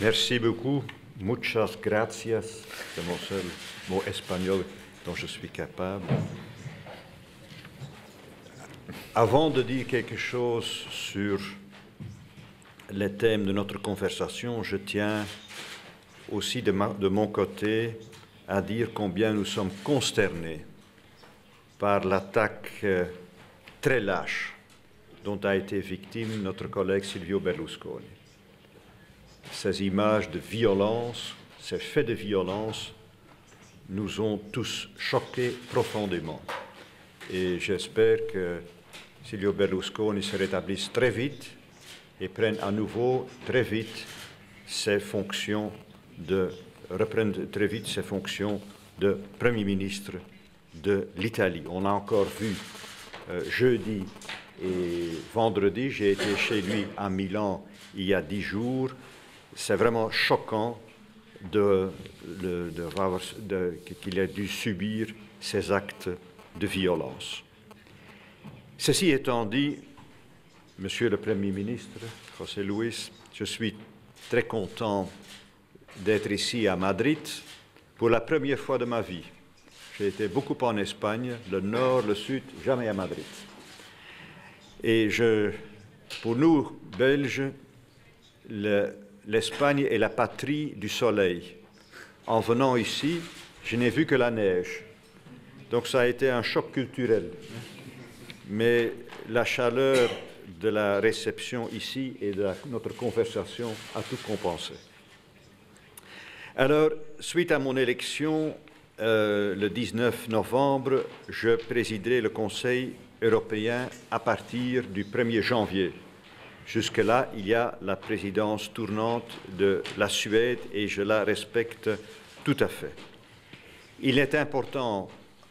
Merci beaucoup. Muchas gracias. C'est mon seul mot espagnol dont je suis capable. Avant de dire quelque chose sur les thèmes de notre conversation, je tiens aussi de mon côté à dire combien nous sommes consternés par l'attaque très lâche dont a été victime notre collègue Silvio Berlusconi. Ces images de violence, ces faits de violence nous ont tous choqués profondément. Et j'espère que Silvio Berlusconi se rétablisse très vite et prenne à nouveau très vite reprenne très vite ses fonctions de Premier ministre de l'Italie. On a encore vu jeudi et vendredi, j'ai été chez lui à Milan il y a 10 jours. C'est vraiment choquant qu'il ait dû subir ces actes de violence. Ceci étant dit, Monsieur le Premier ministre, José Luis, je suis très content d'être ici à Madrid pour la première fois de ma vie. J'ai été beaucoup en Espagne, le nord, le sud, jamais à Madrid. Et pour nous, Belges, l'Espagne est la patrie du soleil. En venant ici, je n'ai vu que la neige. Donc ça a été un choc culturel. Mais la chaleur de la réception ici et de notre conversation a tout compensé. Alors, suite à mon élection, le 19 novembre, je présiderai le Conseil européen à partir du 1er janvier. Jusque-là, il y a la présidence tournante de la Suède et je la respecte tout à fait. Il est important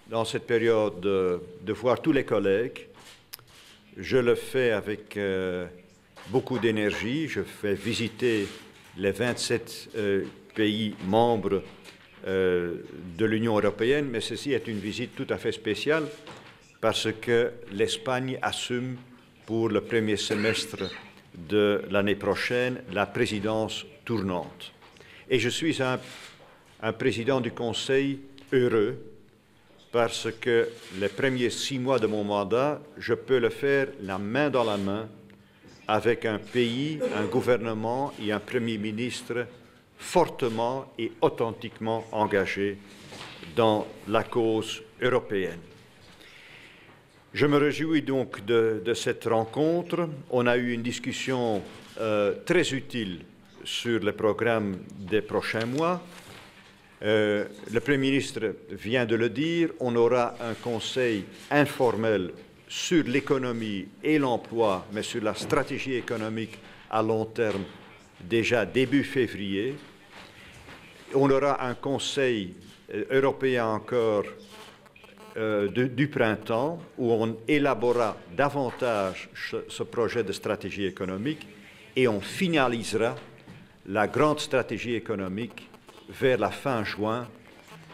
dans cette période de voir tous les collègues. Je le fais avec beaucoup d'énergie. Je fais visiter les 27 pays membres de l'Union européenne, mais ceci est une visite tout à fait spéciale parce que l'Espagne assume pour le premier semestre de l'année prochaine la présidence tournante. Et je suis un président du Conseil heureux parce que les premiers 6 mois de mon mandat, je peux le faire la main dans la main avec un pays, un gouvernement et un Premier ministre fortement et authentiquement engagés dans la cause européenne. Je me réjouis donc de cette rencontre. On a eu une discussion très utile sur le programme des prochains mois. Le Premier ministre vient de le dire, on aura un conseil informel sur l'économie et l'emploi, mais sur la stratégie économique à long terme déjà début février. On aura un conseil européen encore du printemps où on élaborera davantage ce projet de stratégie économique et on finalisera la grande stratégie économique vers la fin juin,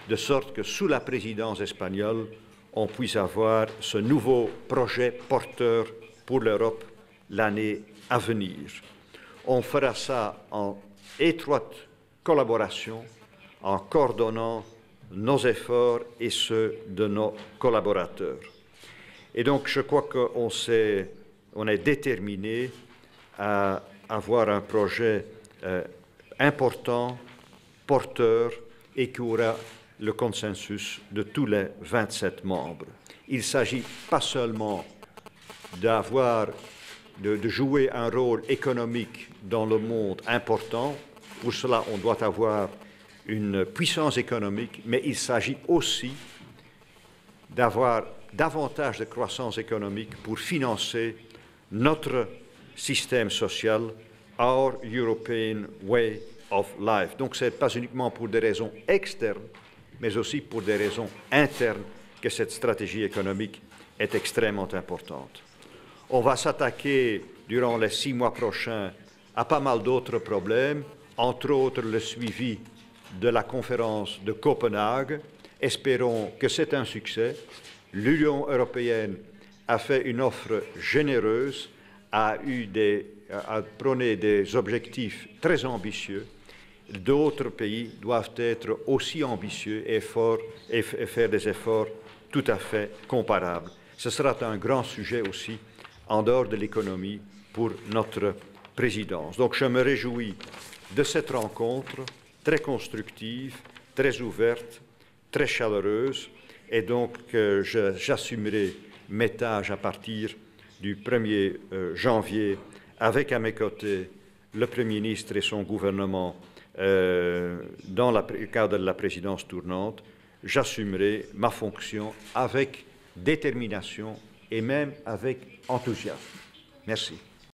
de sorte que sous la présidence espagnole, on puisse avoir ce nouveau projet porteur pour l'Europe l'année à venir. On fera ça en étroite collaboration, en coordonnant nos efforts et ceux de nos collaborateurs. Et donc, je crois qu'on est déterminé à avoir un projet important, porteur et qui aura le consensus de tous les 27 membres. Il ne s'agit pas seulement de jouer un rôle économique dans le monde important. Pour cela, on doit avoir une puissance économique, mais il s'agit aussi d'avoir davantage de croissance économique pour financer notre système social, our European way of life. Donc, ce n'est pas uniquement pour des raisons externes, mais aussi pour des raisons internes que cette stratégie économique est extrêmement importante. On va s'attaquer durant les 6 mois prochains à pas mal d'autres problèmes, entre autres le suivi de la conférence de Copenhague. Espérons que c'est un succès. L'Union européenne a fait une offre généreuse, a prôné des objectifs très ambitieux d'autres pays doivent être aussi ambitieux et faire des efforts tout à fait comparables. Ce sera un grand sujet aussi en dehors de l'économie pour notre présidence. Donc je me réjouis de cette rencontre très constructive, très ouverte, très chaleureuse, et donc j'assumerai mes tâches à partir du 1er janvier avec à mes côtés le Premier ministre et son gouvernement dans le cadre de la présidence tournante. J'assumerai ma fonction avec détermination et même avec enthousiasme. Merci.